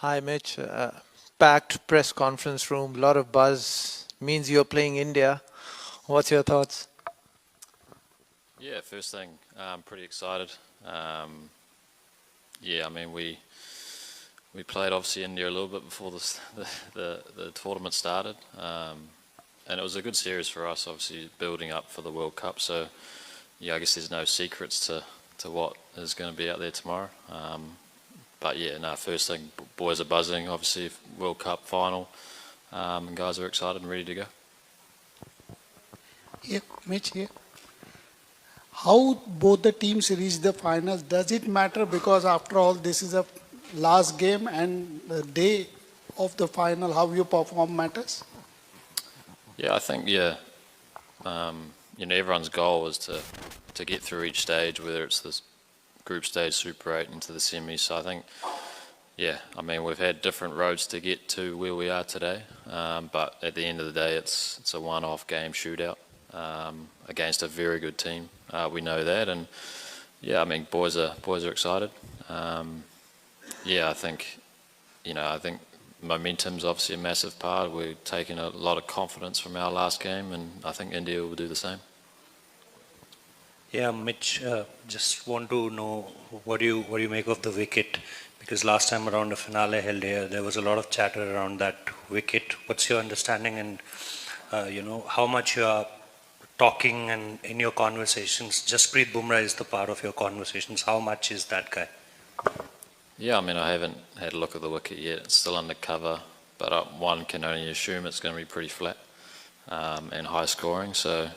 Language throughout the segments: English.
Hi, Mitch. Packed press conference room, lot of buzz. Means you're playing India. What's your thoughts? Yeah, first thing, I'm pretty excited. Yeah, I mean we played obviously India a little bit before the tournament started, and it was a good series for us, obviously building up for the World Cup. So yeah, I guess there's no secrets to what is going to be out there tomorrow. But yeah, no, first thing, boys are buzzing. Obviously, World Cup final, and guys are excited and ready to go. Yeah, Mitch here. How both the teams reach the finals? Does it matter? Because after all, this is a last game and the day of the final, how you perform matters. Yeah, I think yeah, everyone's goal is to get through each stage, whether it's this group stage, Super 8 into the semis. So I think, yeah, I mean we've had different roads to get to where we are today, but at the end of the day, it's a one-off game shootout against a very good team. We know that, and yeah, I mean boys are excited. Yeah, I think momentum's obviously a massive part. We're taking a lot of confidence from our last game, and I think India will do the same. Yeah, Mitch, just want to know what do you make of the wicket? Because last time around the finale held here, there was a lot of chatter around that wicket. What's your understanding, and how much you are talking and in your conversations? Jasprit Bumrah is the part of your conversations. How much is that guy? Yeah, I mean I haven't had a look at the wicket yet. It's still under cover, but one can only assume it's going to be pretty flat and high scoring. So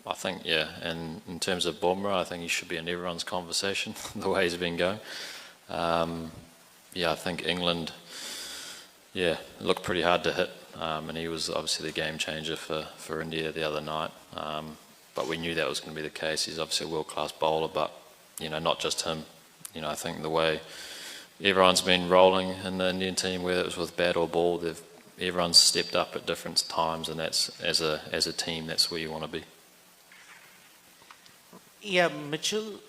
I think yeah, and in terms of Bumrah, I think he should be in everyone's conversation the way he's been going. Yeah, I think England, yeah, looked pretty hard to hit, and he was obviously the game changer for India the other night. But we knew that was going to be the case. He's obviously a world-class bowler, but not just him. I think the way everyone's been rolling in the Indian team, whether it was with bat or ball, everyone's stepped up at different times, and that's as a team, that's where you want to be. Yeah, Mitchell,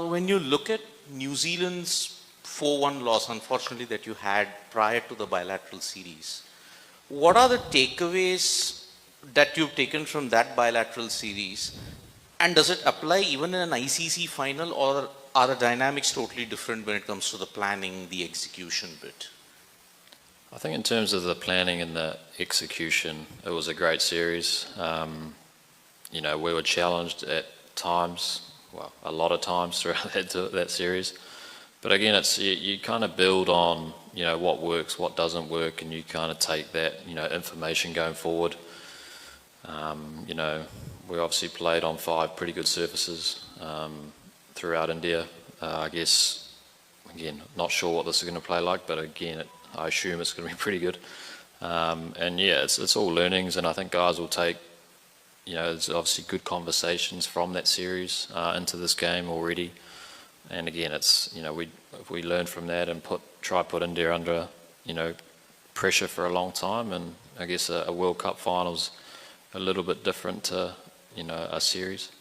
when you look at New Zealand's 4-1 loss, unfortunately, that you had prior to the bilateral series, what are the takeaways that you've taken from that bilateral series? And does it apply even in an ICC final, or are the dynamics totally different when it comes to the planning, the execution bit? I think in terms of the planning and the execution, it was a great series. We were challenged at times, well, a lot of times throughout that series. But again, it's you kind of build on what works, what doesn't work, and you kind of take that information going forward. We obviously played on 5 pretty good surfaces throughout India. I guess again, not sure what this is going to play like, but again, I assume it's going to be pretty good. And yeah, it's all learnings, and I think guys will take there's obviously good conversations from that series into this game already. And again, it's if we learn from that and try put India under pressure for a long time, and I guess a World Cup final's a little bit different to a series.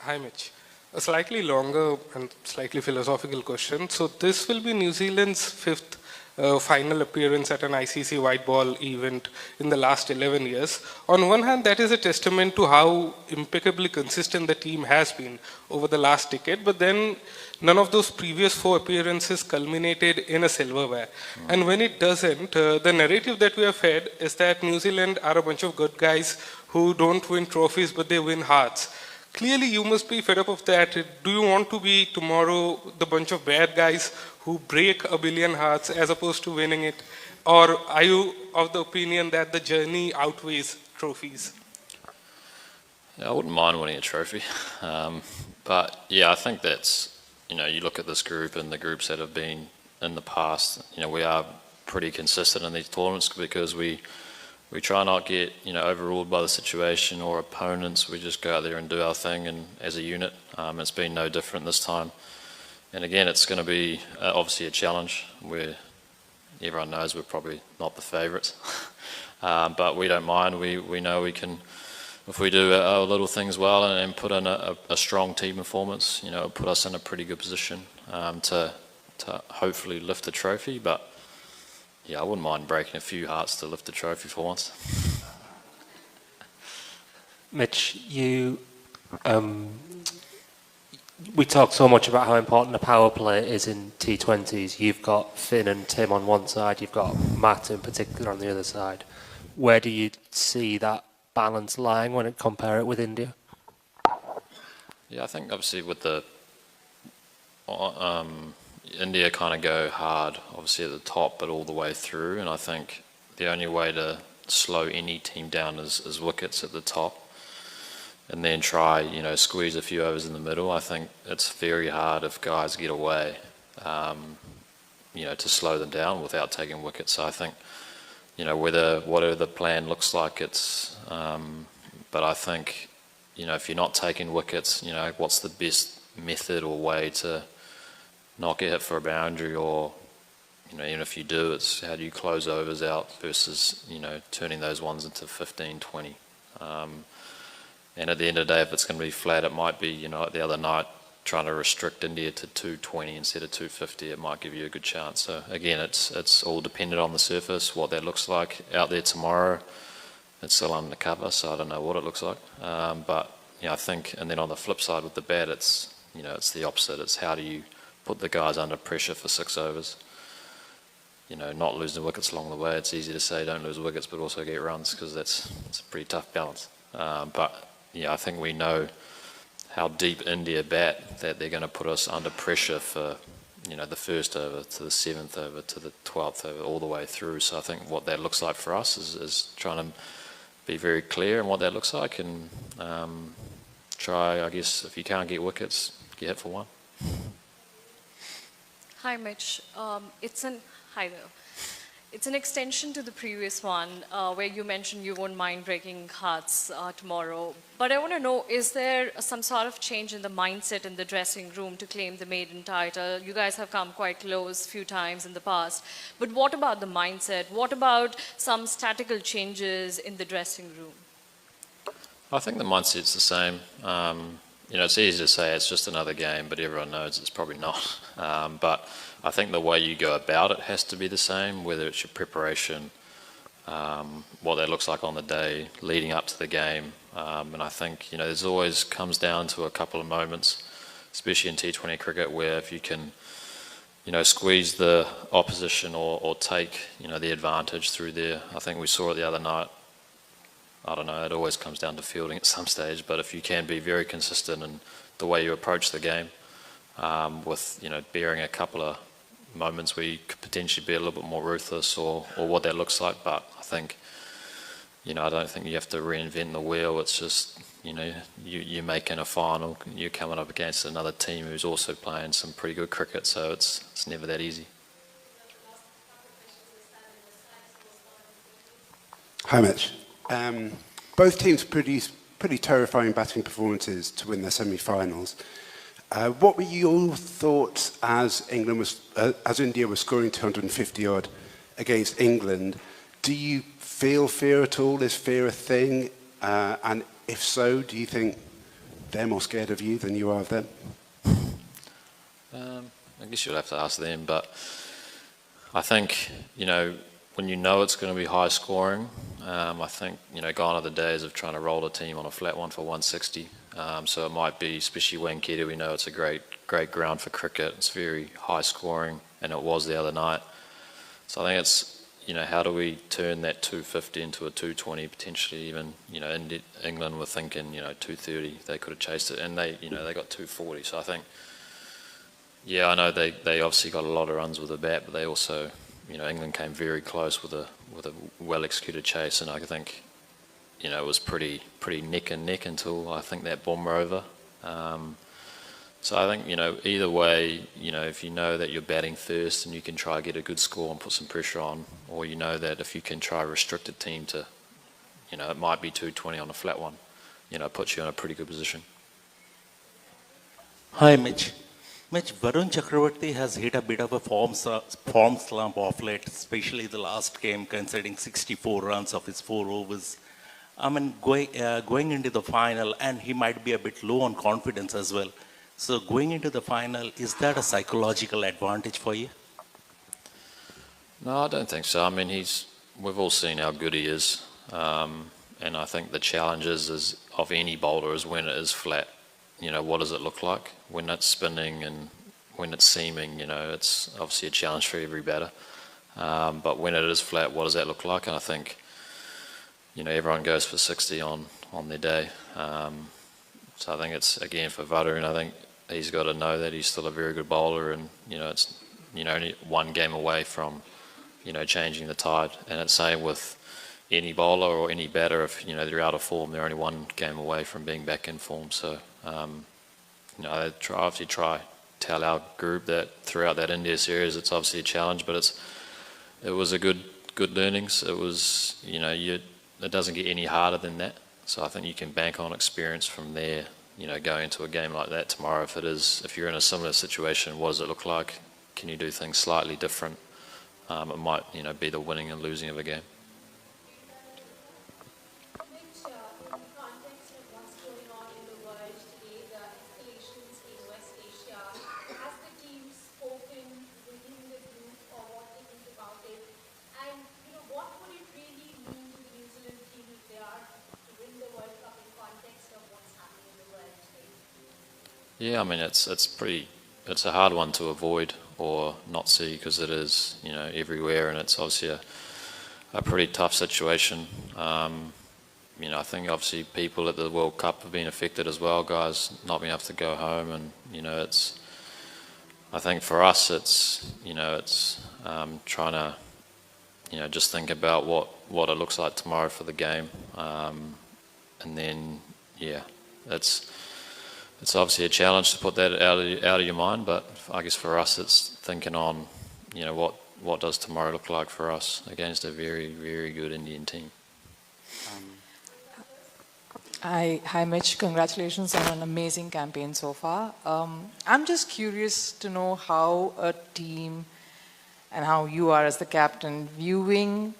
Hi, Mitch. A slightly longer and slightly philosophical question. So this will be New Zealand's 5th final appearance at an ICC white ball event in the last 11 years. On one hand, that is a testament to how impeccably consistent the team has been over the last decade, but then none of those previous 4 appearances culminated in a silverware. And when it doesn't, the narrative that we have fed is that New Zealand are a bunch of good guys who don't win trophies, but they win hearts. Clearly, you must be fed up of that. Do you want to be tomorrow the bunch of bad guys who break a billion hearts as opposed to winning it? Or are you of the opinion that the journey outweighs trophies? Yeah, I wouldn't mind winning a trophy. But yeah, I think that's, you look at this group and the groups that have been in the past, we are pretty consistent in these tournaments because we try not get overruled by the situation or opponents. We just go out there and do our thing, and as a unit, it's been no different this time. And again, it's going to be obviously a challenge where everyone knows we're probably not the favourites, but we don't mind. We know we can, if we do our little things well and put in a strong team performance, it'll put us in a pretty good position to to hopefully lift the trophy. But yeah, I wouldn't mind breaking a few hearts to lift the trophy for once. Mitch, we talk so much about how important the power play is in T20s. You've got Finn and Tim on one side, you've got Matt in particular on the other side. Where do you see that balance lying when you compare it with India? Yeah, I think obviously with the India kind of go hard, obviously at the top, but all the way through. And I think the only way to slow any team down is wickets at the top, and then try, squeeze a few overs in the middle. I think it's very hard if guys get away, to slow them down without taking wickets. So I think, whatever the plan looks like, but I think, if you're not taking wickets, what's the best method or way to not get hit for a boundary, or, even if you do, it's how do you close overs out versus, turning those ones into 15, 20. And at the end of the day, if it's going to be flat, it might be, like the other night, trying to restrict India to 220 instead of 250. It might give you a good chance. So again, it's all dependent on the surface, what that looks like out there tomorrow. It's still undercover, so I don't know what it looks like. But I think, and then on the flip side with the bat, it's the opposite. It's how do you put the guys under pressure for 6 overs. Not losing wickets along the way. It's easy to say don't lose wickets, but also get runs, because it's a pretty tough balance. But I think we know how deep India bat, that they're going to put us under pressure for, the first over to the 7th over to the 12th over, all the way through. So I think what that looks like for us is trying to be very clear in what that looks like, and try, I guess, if you can't get wickets, get hit for one. Hi, Mitch. Hi there. It's an extension to the previous one, where you mentioned you won't mind breaking hearts tomorrow. But I want to know, is there some sort of change in the mindset in the dressing room to claim the maiden title? You guys have come quite close a few times in the past. But what about the mindset? What about some statical changes in the dressing room? I think the mindset's the same. It's easy to say it's just another game, but everyone knows it's probably not. But I think the way you go about it has to be the same, whether it's your preparation, what that looks like on the day, leading up to the game. And I think, there's always comes down to a couple of moments, especially in T20 cricket, where if you can, squeeze the opposition or take, the advantage through there. I think we saw it the other night. I don't know, it always comes down to fielding at some stage, but if you can be very consistent in the way you approach the game, with, bearing a couple of moments where you could potentially be a little bit more ruthless, or what that looks like. But I think, I don't think you have to reinvent the wheel. It's just, you're making a final, you're coming up against another team who's also playing some pretty good cricket, so it's never that easy. Hi, Mitch. Both teams produced pretty terrifying batting performances to win their semi-finals. What were your thoughts as India was scoring 250 odd against England? Do you feel fear at all? Is fear a thing? And if so, do you think they're more scared of you than you are of them? I guess you'll have to ask them, but I think, when it's going to be high scoring, I think, gone are the days of trying to roll a team on a flat one for 160. So it might be, especially Wankhede, we know it's a great ground for cricket. It's very high scoring, and it was the other night. So I think it's, how do we turn that 250 into a 220 potentially even? England were thinking, 230, they could have chased it, and they got 240. So I think, I know they obviously got a lot of runs with the bat, but they also, England came very close with a well-executed chase, and I think, it was pretty neck and neck until I think that bomber over. So I think, either way, if you know that you're batting first and you can try to get a good score and put some pressure on, or that if you can try to restrict a team to, it might be 220 on a flat one, it puts you in a pretty good position. Hi, Mitch. Mitch, Varun Chakravarti has hit a bit of a form slump of late, especially the last game, considering 64 runs of his 4 overs. I mean, going into the final, and he might be a bit low on confidence as well. So going into the final, is that a psychological advantage for you? No, I don't think so. I mean, we've all seen how good he is. And I think the challenge is of any bowler is when it is flat, what does it look like? When it's spinning and when it's seaming, it's obviously a challenge for every batter. But when it is flat, what does that look like? And I think, everyone goes for 60 on their day. So I think it's, again, for Varun, I think he's got to know that he's still a very good bowler and, it's, only one game away from, changing the tide. And it's same with any bowler or any batter. If, they're out of form, they're only one game away from being back in form. So, I obviously try tell our group that throughout that India series, it's obviously a challenge, but it was a good learnings. It was, it doesn't get any harder than that. So I think you can bank on experience from there, going into a game like that tomorrow. If you're in a similar situation, what does it look like? Can you do things slightly different? It might, be the winning and losing of a game. Yeah, I mean, it's a hard one to avoid or not see because it is, everywhere, and it's obviously a pretty tough situation. I think obviously people at the World Cup have been affected as well, guys not being able to go home, and I think for us it's trying to just think about what it looks like tomorrow for the game, and then it's obviously a challenge to put that out of your mind, but I guess for us it's thinking on, what does tomorrow look like for us against a very, very good Indian team. Hi, Mitch. Congratulations on an amazing campaign so far. I'm just curious to know how a team and how you are as the captain viewing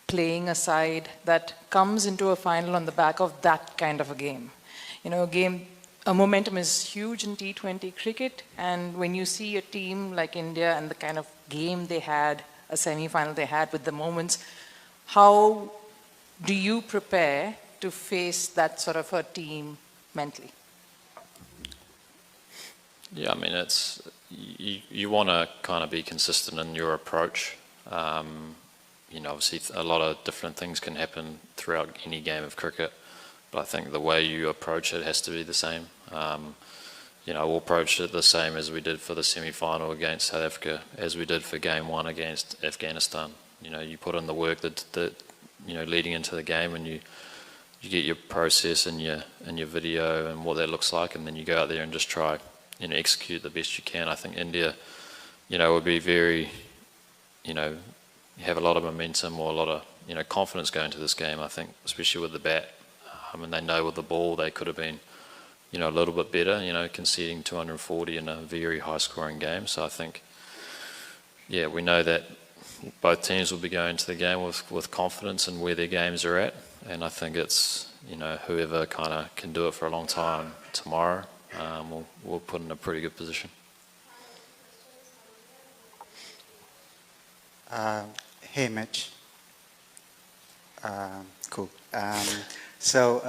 playing a side that comes into a final on the back of that kind of a game. A momentum is huge in T20 cricket, and when you see a team like India and the kind of game they had, a semi-final they had with the moments, how do you prepare to face that sort of a team mentally? Yeah, I mean, you want to kind of be consistent in your approach. Obviously a lot of different things can happen throughout any game of cricket. But I think the way you approach it has to be the same. We'll approach it the same as we did for the semi-final against South Africa, as we did for game 1 against Afghanistan. You put in the work that leading into the game, and you get your process and your video and what that looks like, and then you go out there and just try execute the best you can. I think India, would be very, have a lot of momentum or a lot of confidence going into this game. I think, especially with the bat. They know with the ball they could have been, a little bit better, conceding 240 in a very high-scoring game. So I think, we know that both teams will be going to the game with confidence in where their games are at. And I think it's, whoever kind of can do it for a long time tomorrow, we'll put in a pretty good position. Hey, Mitch. Cool. So,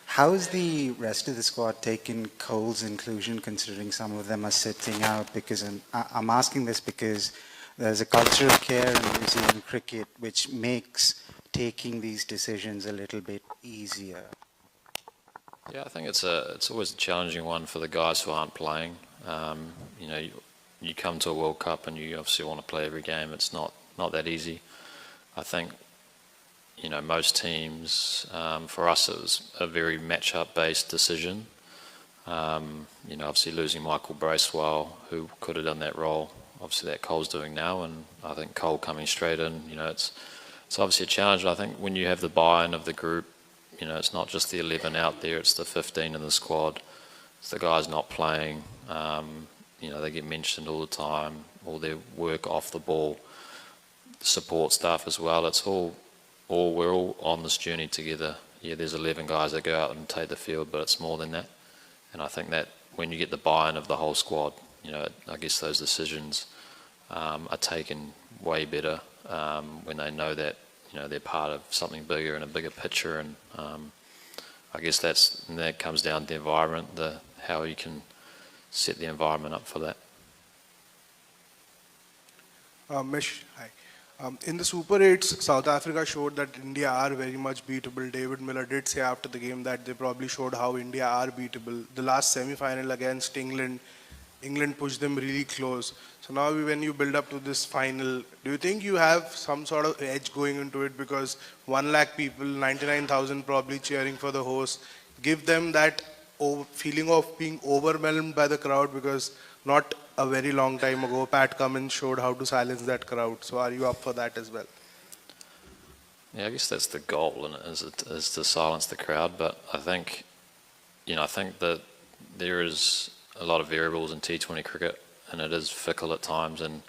how's the rest of the squad taken Cole's inclusion, considering some of them are sitting out? Because I'm asking this because there's a culture of care in New Zealand cricket which makes taking these decisions a little bit easier. Yeah, I think it's always a challenging one for the guys who aren't playing. You come to a World Cup and you obviously want to play every game. It's not that easy. I think most teams, for us it was a very match-up based decision. Obviously losing Michael Bracewell, who could have done that role, obviously that Cole's doing now, and I think Cole coming straight in, it's obviously a challenge. I think when you have the buy-in of the group, it's not just the 11 out there, it's the 15 in the squad. It's the guys not playing, they get mentioned all the time, all their work off the ball, support staff as well. It's we're all on this journey together. Yeah, there's 11 guys that go out and take the field, but it's more than that. And I think that when you get the buy-in of the whole squad, I guess those decisions are taken way better when they know that they're part of something bigger and a bigger picture, and I guess that comes down to the environment, how you can set the environment up for that. Mish, hi. In the Super 8s, South Africa showed that India are very much beatable. David Miller did say after the game that they probably showed how India are beatable. The last semi-final against England, England pushed them really close. So now when you build up to this final, do you think you have some sort of edge going into it? Because 1 lakh people, 99,000 probably cheering for the host, give them that feeling of being overwhelmed by the crowd, because not a very long time ago, Pat Cummins showed how to silence that crowd. So are you up for that as well? Yeah, I guess that's the goal, and is to silence the crowd. But I think that there is a lot of variables in T20 cricket, and it is fickle at times. And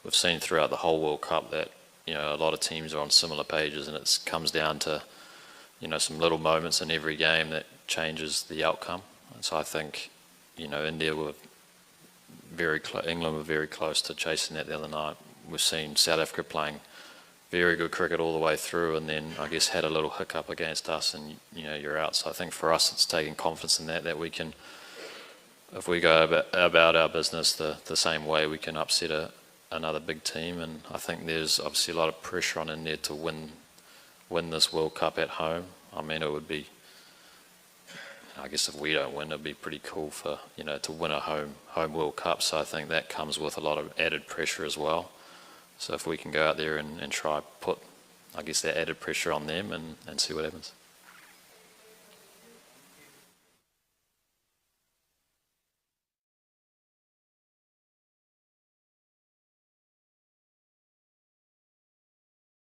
we've seen throughout the whole World Cup that a lot of teams are on similar pages, and it comes down to some little moments in every game that changes the outcome. And so I think England were very close to chasing that the other night. We've seen South Africa playing very good cricket all the way through, and then I guess had a little hiccup against us, and you're out. So I think for us it's taking confidence in that we can, if we go about our business the same way, we can upset another big team. And I think there's obviously a lot of pressure on India to win this World Cup at home. I mean, it would be, I guess if we don't win, it'd be pretty cool for to win a home World Cup. So I think that comes with a lot of added pressure as well. So if we can go out there and try put, I guess, that added pressure on them and see what happens.